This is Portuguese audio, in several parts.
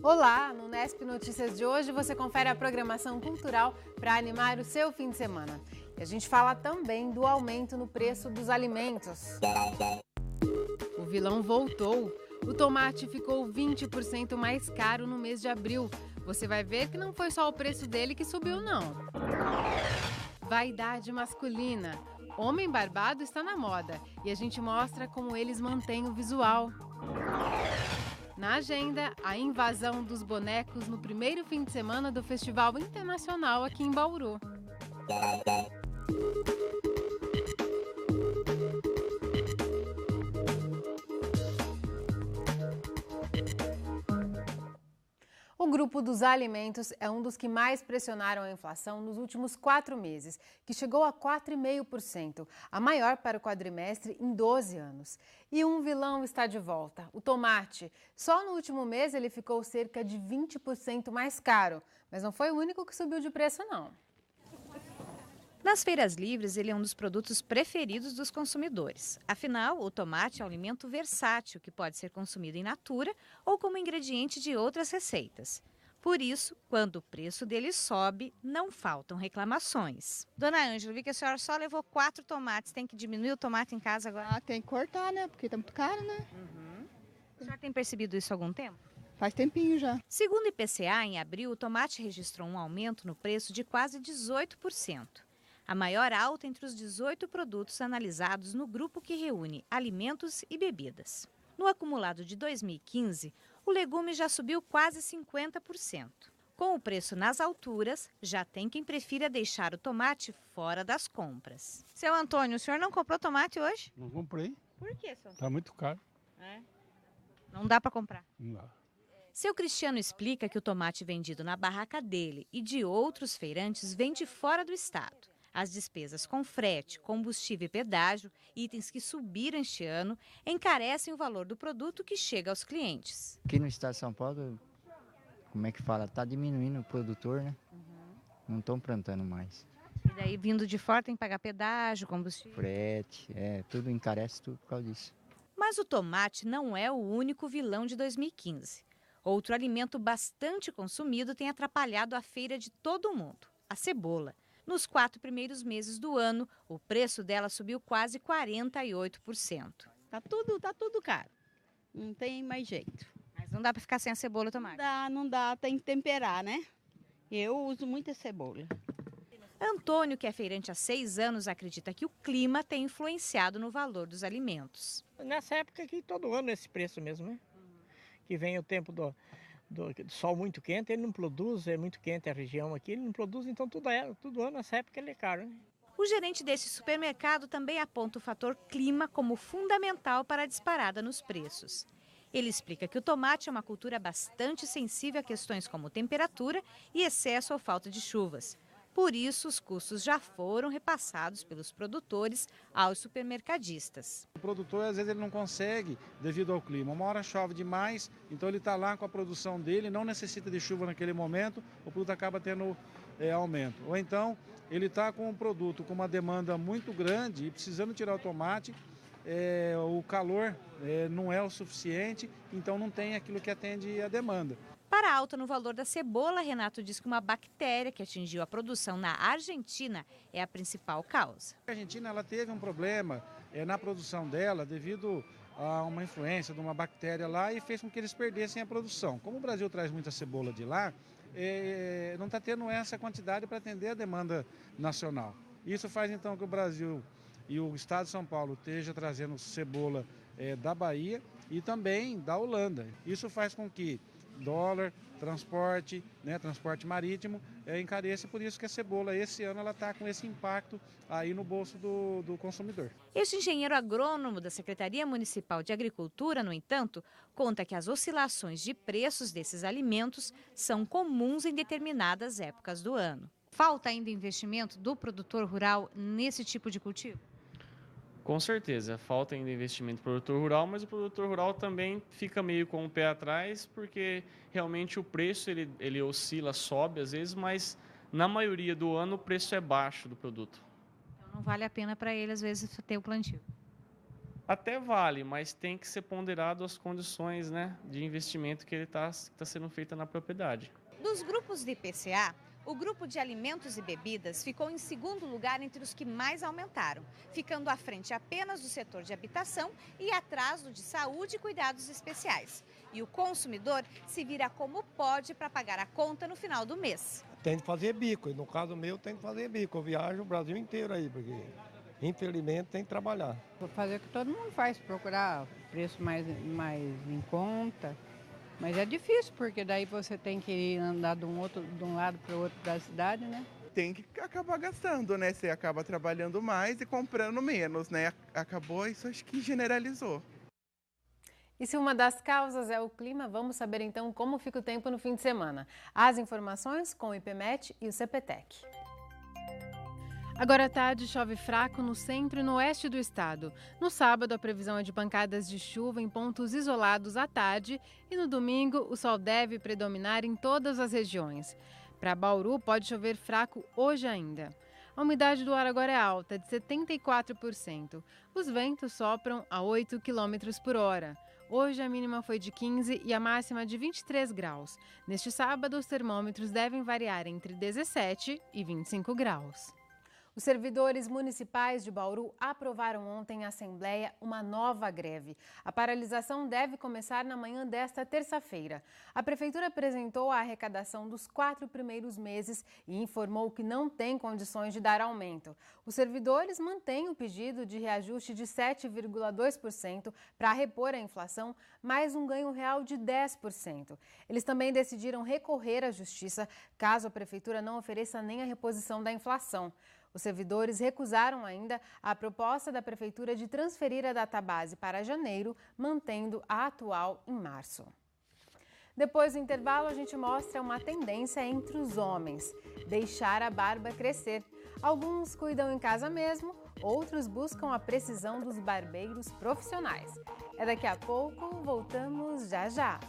Olá! No Nesp Notícias de hoje você confere a programação cultural para animar o seu fim de semana. E a gente fala também do aumento no preço dos alimentos. O vilão voltou. O tomate ficou 20% mais caro no mês de abril. Você vai ver que não foi só o preço dele que subiu, não. Vaidade masculina. Homem barbado está na moda e a gente mostra como eles mantêm o visual. Na agenda, a invasão dos bonecos no primeiro fim de semana do Festival Internacional aqui em Bauru. O grupo dos alimentos é um dos que mais pressionaram a inflação nos últimos 4 meses, que chegou a 4,5%, a maior para o quadrimestre em 12 anos. E um vilão está de volta, o tomate. Só no último mês ele ficou cerca de 20% mais caro, mas não foi o único que subiu de preço, não. Nas feiras livres, ele é um dos produtos preferidos dos consumidores. Afinal, o tomate é um alimento versátil que pode ser consumido in natura ou como ingrediente de outras receitas. Por isso, quando o preço dele sobe, não faltam reclamações. Dona Ângela, vi que a senhora só levou 4 tomates. Tem que diminuir o tomate em casa agora? Ah, tem que cortar, né? Porque tá muito caro, né? A senhora tem percebido isso há algum tempo? Faz tempinho já. Segundo o IPCA, em abril, o tomate registrou um aumento no preço de quase 18%. A maior alta entre os 18 produtos analisados no grupo que reúne alimentos e bebidas. No acumulado de 2015, o legume já subiu quase 50%. Com o preço nas alturas, já tem quem prefira deixar o tomate fora das compras. Seu Antônio, o senhor não comprou tomate hoje? Não comprei, Por que, seu Antônio? tá muito caro. Não dá para comprar. Não dá. Seu Cristiano explica que o tomate vendido na barraca dele e de outros feirantes vem de fora do estado. As despesas com frete, combustível e pedágio, itens que subiram este ano, encarecem o valor do produto que chega aos clientes. Aqui no estado de São Paulo, como é que fala? Tá diminuindo o produtor, né? Não estão plantando mais. E daí, vindo de fora, tem que pagar pedágio, combustível. Frete, tudo encarece tudo por causa disso. Mas o tomate não é o único vilão de 2015. Outro alimento bastante consumido tem atrapalhado a feira de todo mundo, a cebola. Nos 4 primeiros meses do ano, o preço dela subiu quase 48%. Tá tudo caro. Não tem mais jeito. Mas não dá para ficar sem a cebola e tomate. Não dá, tem que temperar, né? Eu uso muita cebola. Antônio, que é feirante há 6 anos, acredita que o clima tem influenciado no valor dos alimentos. Nessa época aqui, todo ano esse preço mesmo, né? Que vem o tempo do sol muito quente, ele não produz, é muito quente a região aqui, ele não produz, então tudo ano nessa época ele é caro, né? O gerente desse supermercado também aponta o fator clima como fundamental para a disparada nos preços. Ele explica que o tomate é uma cultura bastante sensível a questões como temperatura e excesso ou falta de chuvas. Por isso, os custos já foram repassados pelos produtores aos supermercadistas. O produtor, às vezes, ele não consegue devido ao clima. Uma hora chove demais, então ele está lá com a produção dele, não necessita de chuva naquele momento, o produto acaba tendo aumento. Ou então, ele está com um produto com uma demanda muito grande e precisando tirar o tomate, o calor não é o suficiente, então não tem aquilo que atende a demanda. Para a alta no valor da cebola, Renato diz que uma bactéria que atingiu a produção na Argentina é a principal causa. A Argentina ela teve um problema na produção dela devido a uma influência de uma bactéria lá e fez com que eles perdessem a produção. Como o Brasil traz muita cebola de lá, não está tendo essa quantidade para atender a demanda nacional. Isso faz então que o Brasil e o estado de São Paulo esteja trazendo cebola da Bahia e também da Holanda. Isso faz com que dólar, transporte, transporte marítimo, encareça, por isso que a cebola esse ano ela está com esse impacto aí no bolso do consumidor. Este engenheiro agrônomo da Secretaria Municipal de Agricultura, no entanto, conta que as oscilações de preços desses alimentos são comuns em determinadas épocas do ano. Falta ainda investimento do produtor rural nesse tipo de cultivo? Com certeza, falta ainda investimento do produtor rural, mas o produtor rural também fica meio com o pé atrás, porque realmente o preço ele oscila, sobe às vezes, mas na maioria do ano o preço é baixo do produto. Então não vale a pena para ele às vezes ter o plantio. Até vale, mas tem que ser ponderado as condições, né, de investimento que ele está sendo feita na propriedade. Dos grupos de IPCA, o grupo de alimentos e bebidas ficou em segundo lugar entre os que mais aumentaram, ficando à frente apenas do setor de habitação e atrás do de saúde e cuidados especiais. E o consumidor se vira como pode para pagar a conta no final do mês. Tem que fazer bico, e no caso meu tem que fazer bico. Eu viajo o Brasil inteiro aí, porque infelizmente tem que trabalhar. Vou fazer o que todo mundo faz, procurar preço mais em conta. Mas é difícil, porque daí você tem que andar de um lado para o outro da cidade, né? Tem que acabar gastando, né? Você acaba trabalhando mais e comprando menos, né? Acabou, isso acho que generalizou. E se uma das causas é o clima, vamos saber então como fica o tempo no fim de semana. As informações com o IPMET e o CPTEC. Agora à tarde chove fraco no centro e no oeste do estado. No sábado, a previsão é de pancadas de chuva em pontos isolados à tarde e no domingo o sol deve predominar em todas as regiões. Para Bauru, pode chover fraco hoje ainda. A umidade do ar agora é alta, de 74%. Os ventos sopram a 8 km por hora. Hoje a mínima foi de 15 e a máxima de 23 graus. Neste sábado, os termômetros devem variar entre 17 e 25 graus. Os servidores municipais de Bauru aprovaram ontem em Assembleia uma nova greve. A paralisação deve começar na manhã desta terça-feira. A Prefeitura apresentou a arrecadação dos 4 primeiros meses e informou que não tem condições de dar aumento. Os servidores mantêm o pedido de reajuste de 7,2% para repor a inflação, mais um ganho real de 10%. Eles também decidiram recorrer à Justiça caso a Prefeitura não ofereça nem a reposição da inflação. Os servidores recusaram ainda a proposta da Prefeitura de transferir a database para janeiro, mantendo a atual em março. Depois do intervalo, a gente mostra uma tendência entre os homens: deixar a barba crescer. Alguns cuidam em casa mesmo, outros buscam a precisão dos barbeiros profissionais. É daqui a pouco, voltamos já já.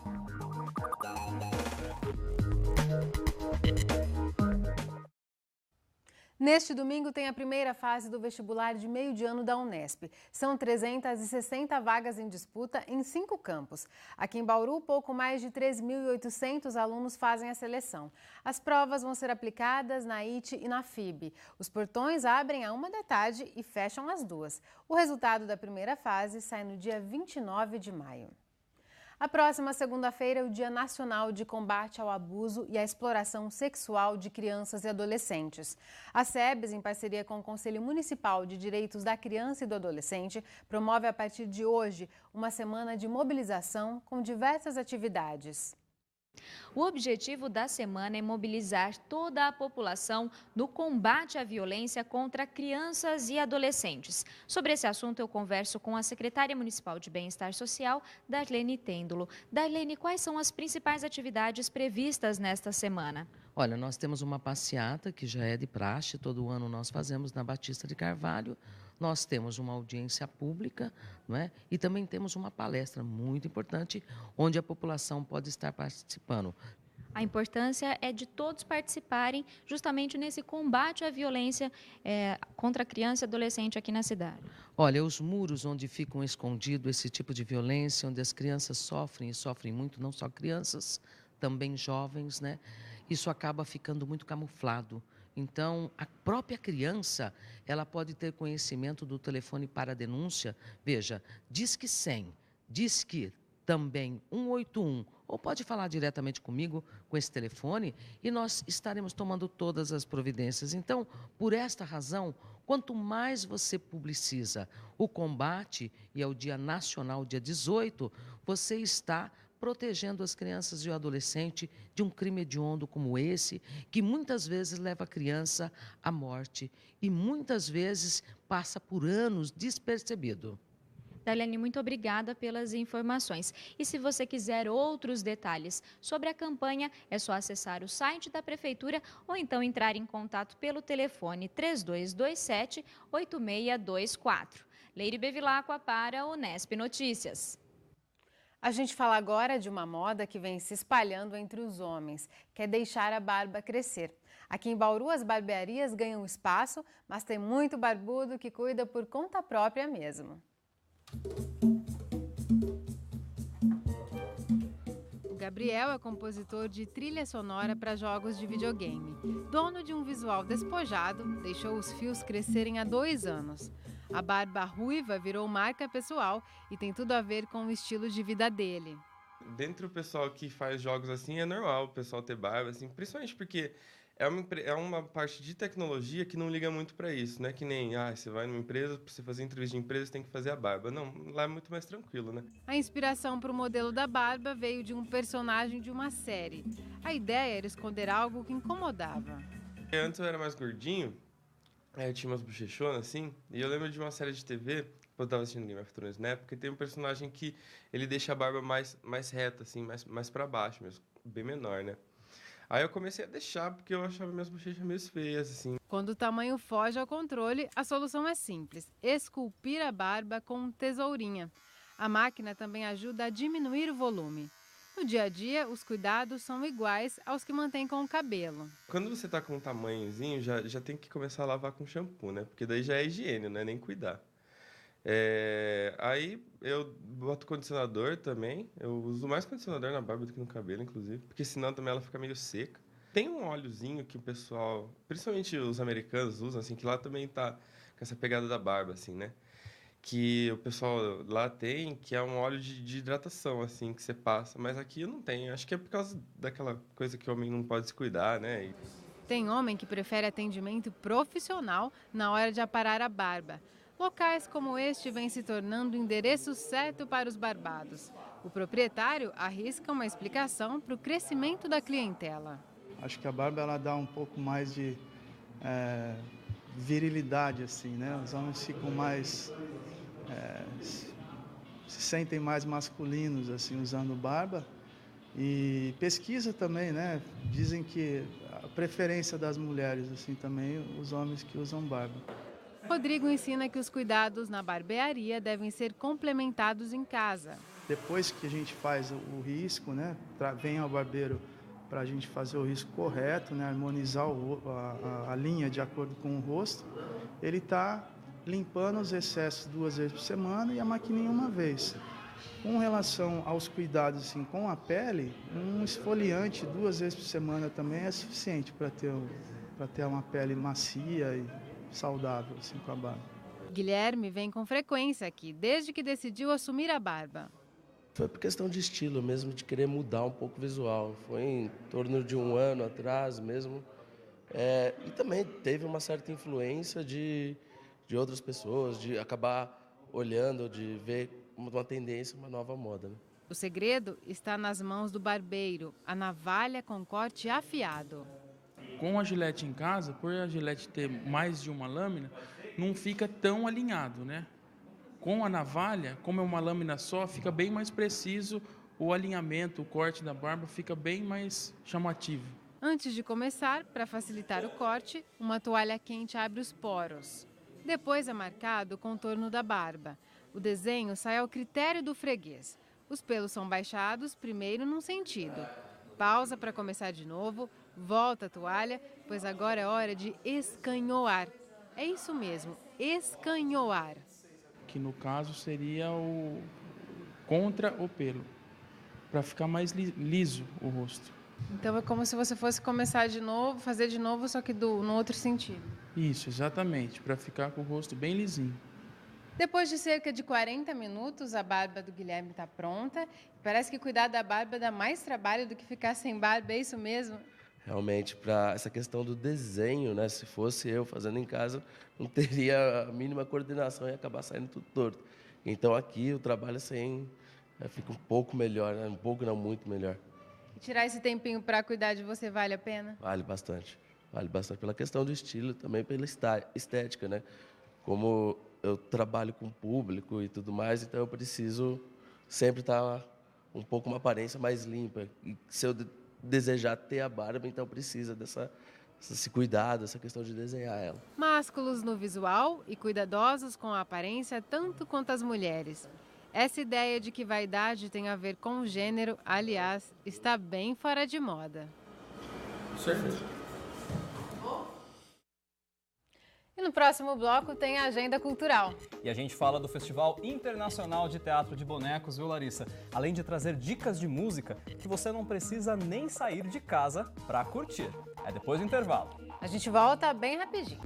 Neste domingo tem a primeira fase do vestibular de meio de ano da Unesp. São 360 vagas em disputa em 5 campos. Aqui em Bauru, pouco mais de 3.800 alunos fazem a seleção. As provas vão ser aplicadas na IT e na FIB. Os portões abrem à 1 da tarde e fecham às 2. O resultado da primeira fase sai no dia 29 de maio. A próxima segunda-feira é o Dia Nacional de Combate ao Abuso e à Exploração Sexual de Crianças e Adolescentes. A SEBS, em parceria com o Conselho Municipal de Direitos da Criança e do Adolescente, promove a partir de hoje uma semana de mobilização com diversas atividades. O objetivo da semana é mobilizar toda a população no combate à violência contra crianças e adolescentes. Sobre esse assunto, eu converso com a secretária municipal de Bem-Estar Social, Darlene Têndolo. Darlene, quais são as principais atividades previstas nesta semana? Olha, nós temos uma passeata que já é de praxe, todo ano nós fazemos na Batista de Carvalho. Nós temos uma audiência pública, não é? E também temos uma palestra muito importante, onde a população pode estar participando. A importância é de todos participarem justamente nesse combate à violência contra a criança e adolescente aqui na cidade. Olha, os muros onde ficam escondidos esse tipo de violência, onde as crianças sofrem, e sofrem muito, não só crianças, também jovens, né? Isso acaba ficando muito camuflado. Então, a própria criança, ela pode ter conhecimento do telefone para denúncia. Veja, Disque 100, Disque também 181, ou pode falar diretamente comigo com esse telefone e nós estaremos tomando todas as providências. Então, por esta razão, quanto mais você publiciza o combate, e é o Dia Nacional, dia 18, você está protegendo as crianças e o adolescente de um crime hediondo como esse, que muitas vezes leva a criança à morte e muitas vezes passa por anos despercebido. Darlene, muito obrigada pelas informações. E se você quiser outros detalhes sobre a campanha, é só acessar o site da Prefeitura ou então entrar em contato pelo telefone 3227-8624. Leire Bevilacqua para a Unesp Notícias. A gente fala agora de uma moda que vem se espalhando entre os homens, que é deixar a barba crescer. Aqui em Bauru, as barbearias ganham espaço, mas tem muito barbudo que cuida por conta própria mesmo. O Gabriel é compositor de trilha sonora para jogos de videogame. Dono de um visual despojado, deixou os fios crescerem há 2 anos. A barba ruiva virou marca pessoal e tem tudo a ver com o estilo de vida dele. Dentre o pessoal que faz jogos assim, é normal o pessoal ter barba, assim, principalmente porque é uma parte de tecnologia que não liga muito para isso, né? Que nem, você vai numa empresa, para você fazer entrevista de empresa, você tem que fazer a barba. Não, lá é muito mais tranquilo, né? A inspiração para o modelo da barba veio de um personagem de uma série. A ideia era esconder algo que incomodava. Antes eu era mais gordinho, aí eu tinha umas bochechonas, assim, e eu lembro de uma série de TV, eu estava assistindo Game of Thrones na época, e tem um personagem que ele deixa a barba mais reta, assim, mais para baixo mesmo, bem menor, né? Aí eu comecei a deixar, porque eu achava minhas bochechas meio feias, assim. Quando o tamanho foge ao controle, a solução é simples: esculpir a barba com tesourinha. A máquina também ajuda a diminuir o volume. No dia a dia, os cuidados são iguais aos que mantém com o cabelo. Quando você tá com um tamanhozinho, já tem que começar a lavar com shampoo, né? Porque daí já é higiene, não é nem cuidar. Aí eu boto condicionador também. Eu uso mais condicionador na barba do que no cabelo, inclusive, porque senão também ela fica meio seca. Tem um óleozinho que o pessoal, principalmente os americanos, usam, assim, que lá também tá com essa pegada da barba, assim, né? Que o pessoal lá tem, que é um óleo de hidratação, assim, que você passa. Mas aqui eu não tenho. Acho que é por causa daquela coisa que o homem não pode se cuidar, né? Tem homem que prefere atendimento profissional na hora de aparar a barba. Locais como este vêm se tornando o endereço certo para os barbados. O proprietário arrisca uma explicação para o crescimento da clientela. Acho que a barba ela dá um pouco mais de virilidade, assim, né? Os homens ficam mais... se sentem mais masculinos, assim, usando barba. E pesquisa também, né? Dizem que a preferência das mulheres, assim, também os homens que usam barba. Rodrigo ensina que os cuidados na barbearia devem ser complementados em casa. Depois que a gente faz o risco, né, vem ao barbeiro para a gente fazer o risco correto, né, harmonizar a linha de acordo com o rosto, ele está limpando os excessos 2 vezes por semana e a maquininha uma vez. Com relação aos cuidados assim, com a pele, um esfoliante 2 vezes por semana também é suficiente para ter uma pele macia e saudável assim, com a barba. Guilherme vem com frequência aqui, desde que decidiu assumir a barba. Foi por questão de estilo mesmo, de querer mudar um pouco o visual. Foi em torno de 1 ano atrás mesmo. E também teve uma certa influência de outras pessoas, de acabar olhando, de ver uma tendência, uma nova moda, né? O segredo está nas mãos do barbeiro, a navalha com corte afiado. Com a gilete em casa, por a gilete ter mais de uma lâmina, não fica tão alinhado, né? Com a navalha, como é uma lâmina só, fica bem mais preciso o alinhamento, o corte da barba fica bem mais chamativo. Antes de começar, para facilitar o corte, uma toalha quente abre os poros. Depois é marcado o contorno da barba. O desenho sai ao critério do freguês. Os pelos são baixados primeiro num sentido. Pausa para começar de novo, volta a toalha, pois agora é hora de escanhoar. É isso mesmo, escanhoar. Que no caso seria o contra o pelo, para ficar mais liso o rosto. Então é como se você fosse começar de novo, fazer de novo, só que no outro sentido. Isso, exatamente, para ficar com o rosto bem lisinho. Depois de cerca de 40 minutos, a barba do Guilherme está pronta. Parece que cuidar da barba dá mais trabalho do que ficar sem barba, é isso mesmo? Realmente, para essa questão do desenho, né? Se fosse eu fazendo em casa, não teria a mínima coordenação e ia acabar saindo tudo torto. Então aqui o trabalho assim fica um pouco melhor, né? Um pouco não, muito melhor. E tirar esse tempinho para cuidar de você vale a pena? Vale bastante pela questão do estilo, também pela estética, né? Como eu trabalho com público e tudo mais, então eu preciso sempre estar um pouco uma aparência mais limpa. E se eu desejar ter a barba, então precisa desse cuidado, essa questão de desenhar ela. Másculos no visual e cuidadosos com a aparência, tanto quanto as mulheres. Essa ideia de que vaidade tem a ver com o gênero, aliás, está bem fora de moda. Certo. E no próximo bloco tem a agenda cultural. E a gente fala do Festival Internacional de Teatro de Bonecos, viu, Larissa? Além de trazer dicas de música que você não precisa nem sair de casa para curtir. É depois do intervalo. A gente volta bem rapidinho.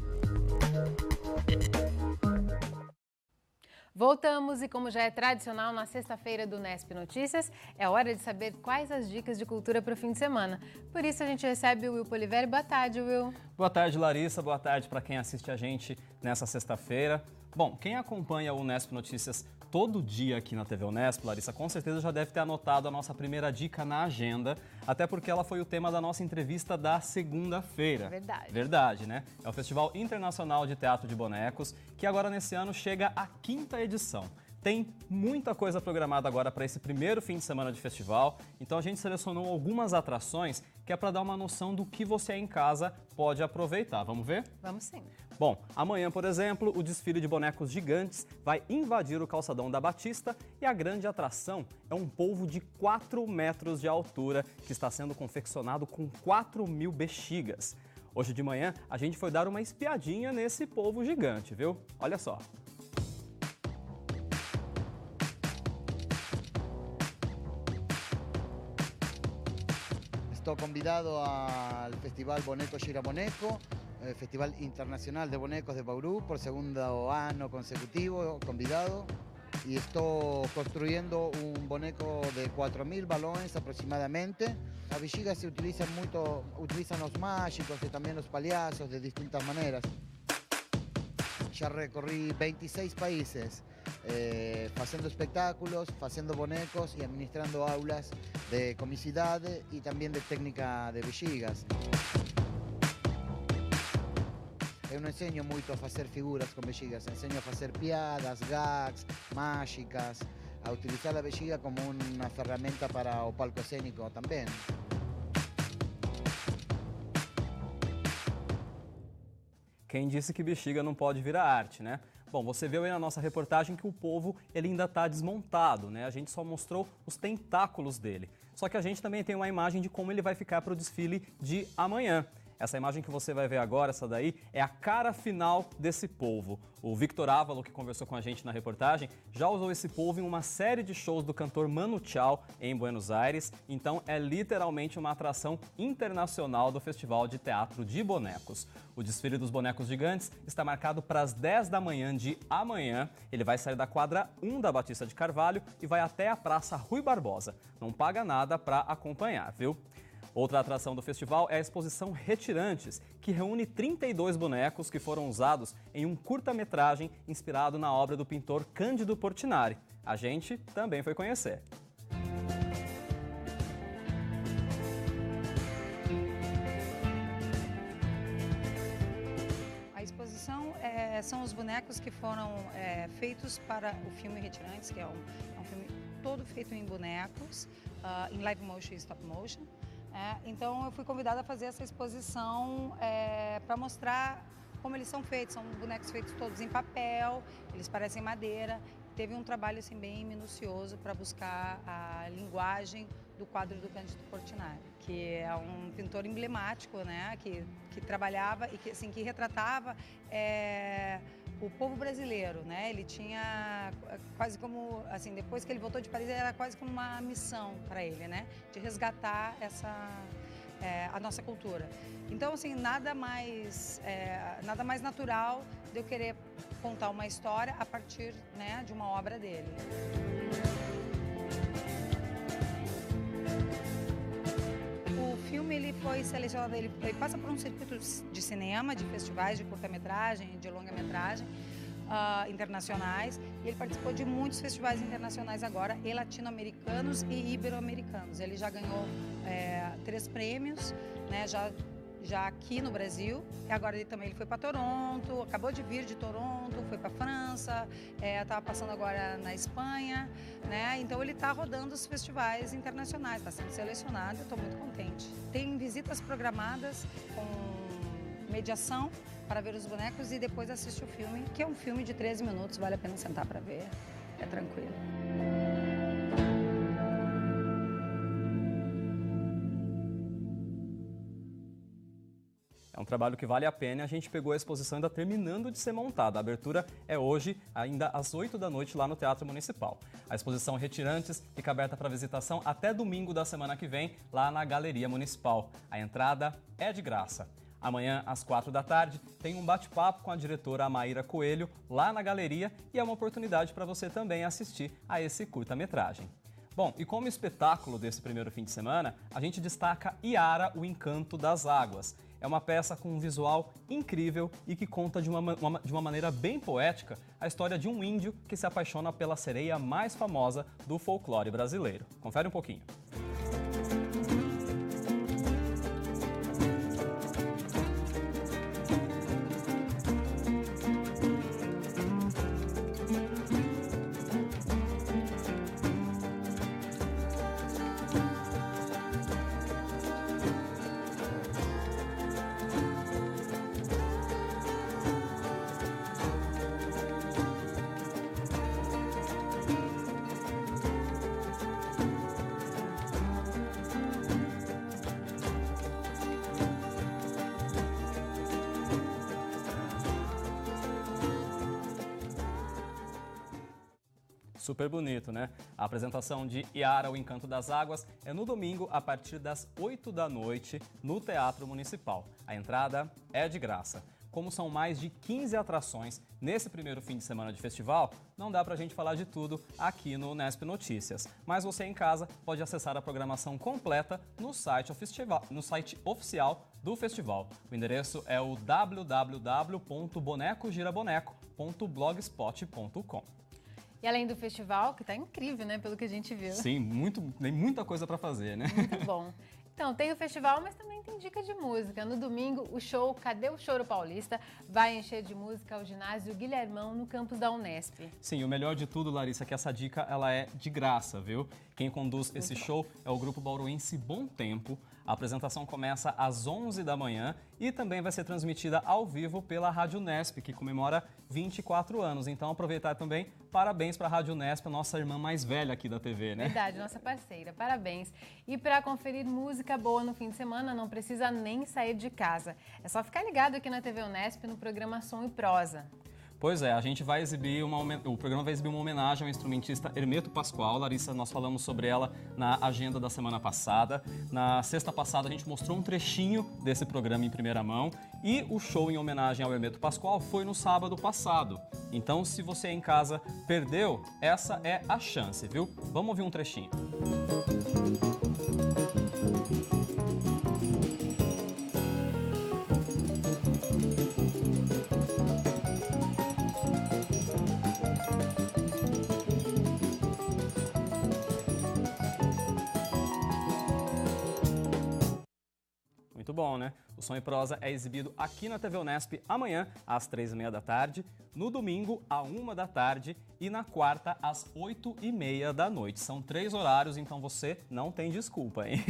Voltamos e, como já é tradicional na sexta-feira do Unesp Notícias, é hora de saber quais as dicas de cultura para o fim de semana. Por isso a gente recebe o Will Poliveri. Boa tarde, Will. Boa tarde, Larissa. Boa tarde para quem assiste a gente nessa sexta-feira. Bom, quem acompanha o Unesp Notícias todo dia aqui na TV Unesp, Larissa, com certeza já deve ter anotado a nossa primeira dica na agenda, até porque ela foi o tema da nossa entrevista da segunda-feira. Verdade. Verdade, né? É o Festival Internacional de Teatro de Bonecos, que agora nesse ano chega à 5ª edição. Tem muita coisa programada agora para esse primeiro fim de semana de festival, então a gente selecionou algumas atrações que é para dar uma noção do que você aí em casa pode aproveitar. Vamos ver? Vamos sim. Bom, amanhã, por exemplo, o desfile de bonecos gigantes vai invadir o calçadão da Batista e a grande atração é um polvo de 4 metros de altura que está sendo confeccionado com 4.000 bexigas. Hoje de manhã, a gente foi dar uma espiadinha nesse polvo gigante, viu? Olha só. Estou convidado ao Festival Boneco Gira Boneco, Festival Internacional de Bonecos de Bauru, por segundo año consecutivo convidado. Y estoy construyendo un boneco de 4.000 balones aproximadamente. Las bexigas se utilizan mucho, utilizan los mágicos y también los payasos de distintas maneras. Ya recorrí 26 países haciendo espectáculos, haciendo bonecos y administrando aulas de comicidad y también de técnica de bexigas. Eu não ensino muito a fazer figuras com bexigas, ensino a fazer piadas, gags, mágicas, a utilizar a bexiga como uma ferramenta para o palco cênico também. Quem disse que bexiga não pode virar arte, né? Bom, você viu aí na nossa reportagem que o polvo ele ainda está desmontado, né? A gente só mostrou os tentáculos dele. Só que a gente também tem uma imagem de como ele vai ficar para o desfile de amanhã. Essa imagem que você vai ver agora, essa daí, é a cara final desse polvo. O Victor Ávalo, que conversou com a gente na reportagem, já usou esse polvo em uma série de shows do cantor Manu Chao em Buenos Aires. Então é literalmente uma atração internacional do Festival de Teatro de Bonecos. O desfile dos bonecos gigantes está marcado para as 10 da manhã de amanhã. Ele vai sair da quadra 1 da Batista de Carvalho e vai até a Praça Rui Barbosa. Não paga nada para acompanhar, viu? Outra atração do festival é a exposição Retirantes, que reúne 32 bonecos que foram usados em um curta-metragem inspirado na obra do pintor Cândido Portinari. A gente também foi conhecer. A exposição são os bonecos que foram feitos para o filme Retirantes, que é um filme todo feito em bonecos, em live motion e stop motion. Então eu fui convidada a fazer essa exposição para mostrar como eles são feitos. São bonecos feitos todos em papel, eles parecem madeira. Teve um trabalho assim, bem minucioso para buscar a linguagem do quadro do Cândido Portinari, que é um pintor emblemático, né, que trabalhava e que retratava o povo brasileiro, né? Ele tinha quase como, assim, depois que ele voltou de Paris, era quase como uma missão para ele, né? De resgatar a nossa cultura. Então, assim, nada mais natural de eu querer contar uma história a partir, né, de uma obra dele. O filme ele foi selecionado, ele passa por um circuito de cinema, de festivais de curta-metragem, de longa-metragem internacionais, e ele participou de muitos festivais internacionais agora, e latino-americanos e ibero-americanos. Ele já ganhou 3 prêmios, né, já aqui no Brasil, e agora ele foi para Toronto, acabou de vir de Toronto, foi para França, estava passando agora na Espanha, né? Então ele está rodando os festivais internacionais, está sendo selecionado, eu estou muito contente. Tem visitas programadas com mediação para ver os bonecos e depois assiste o filme, que é um filme de 13 minutos, vale a pena sentar para ver, é tranquilo. É um trabalho que vale a pena e a gente pegou a exposição ainda terminando de ser montada. A abertura é hoje, ainda às 8 da noite, lá no Teatro Municipal. A exposição Retirantes fica aberta para visitação até domingo da semana que vem, lá na Galeria Municipal. A entrada é de graça. Amanhã, às 4 da tarde, tem um bate-papo com a diretora Maíra Coelho, lá na galeria, e é uma oportunidade para você também assistir a esse curta-metragem. Bom, e como espetáculo desse primeiro fim de semana, a gente destaca Iara, o Encanto das Águas. É uma peça com um visual incrível e que conta de uma maneira bem poética a história de um índio que se apaixona pela sereia mais famosa do folclore brasileiro. Confere um pouquinho. Super bonito, né? A apresentação de Iara, o Encanto das Águas, é no domingo, a partir das 8 da noite, no Teatro Municipal. A entrada é de graça. Como são mais de 15 atrações nesse primeiro fim de semana de festival, não dá pra gente falar de tudo aqui no Unesp Notícias. Mas você em casa pode acessar a programação completa no site oficial do festival. O endereço é o www.bonecogiraboneco.blogspot.com. E além do festival, que está incrível, né, pelo que a gente viu. Sim, tem muita coisa para fazer, né? Muito bom. Então, tem o festival, mas também tem dica de música. No domingo, o show Cadê o Choro Paulista vai encher de música o ginásio Guilhermão, no campus da Unesp. Sim, o melhor de tudo, Larissa, é que essa dica ela é de graça, viu? Quem conduz esse show é o grupo bauruense Bom Tempo. A apresentação começa às 11 da manhã e também vai ser transmitida ao vivo pela Rádio Unesp, que comemora 24 anos. Então, aproveitar também, parabéns para a Rádio Unesp, a nossa irmã mais velha aqui da TV, né? Verdade, nossa parceira, parabéns. E para conferir música boa no fim de semana, não precisa nem sair de casa. É só ficar ligado aqui na TV Unesp no programa Som e Prosa. Pois é, a gente vai exibir o programa vai exibir uma homenagem ao instrumentista Hermeto Pascoal. Larissa, nós falamos sobre ela na agenda da semana passada. Na sexta passada a gente mostrou um trechinho desse programa em primeira mão e o show em homenagem ao Hermeto Pascoal foi no sábado passado. Então, se você em casa perdeu, essa é a chance, viu? Vamos ouvir um trechinho. Muito bom, né? O Som e Prosa é exibido aqui na TV Unesp amanhã, às 3h30 da tarde, no domingo, à 1 da tarde e na quarta, às 8h30 da noite. São 3 horários, então você não tem desculpa, hein?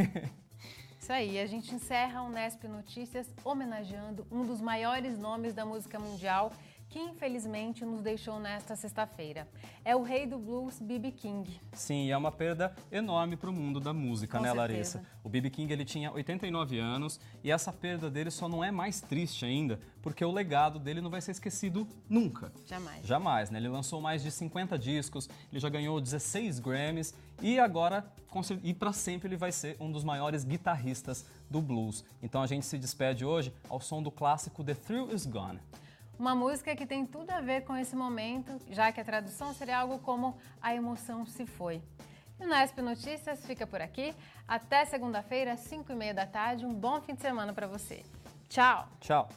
Isso aí, a gente encerra o Unesp Notícias homenageando um dos maiores nomes da música mundial que infelizmente nos deixou nesta sexta-feira. É o rei do blues, B.B. King. Sim, é uma perda enorme para o mundo da música, né, Larissa? O B.B. King ele tinha 89 anos e essa perda dele só não é mais triste ainda, porque o legado dele não vai ser esquecido nunca. Jamais. Jamais, né? Ele lançou mais de 50 discos, ele já ganhou 16 Grammys e agora, e para sempre, ele vai ser um dos maiores guitarristas do blues. Então a gente se despede hoje ao som do clássico The Thrill Is Gone. Uma música que tem tudo a ver com esse momento, já que a tradução seria algo como A Emoção Se Foi. E o Unesp Notícias fica por aqui. Até segunda-feira, às 5h30 da tarde. Um bom fim de semana para você. Tchau! Tchau!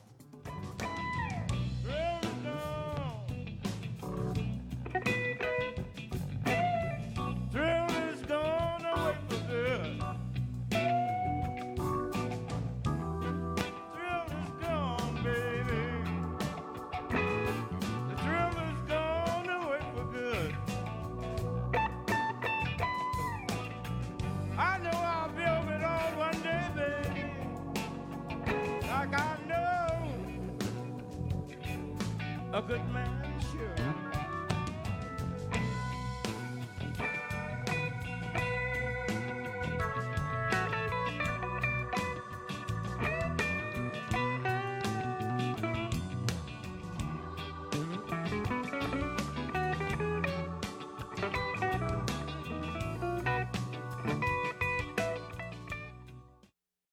A good man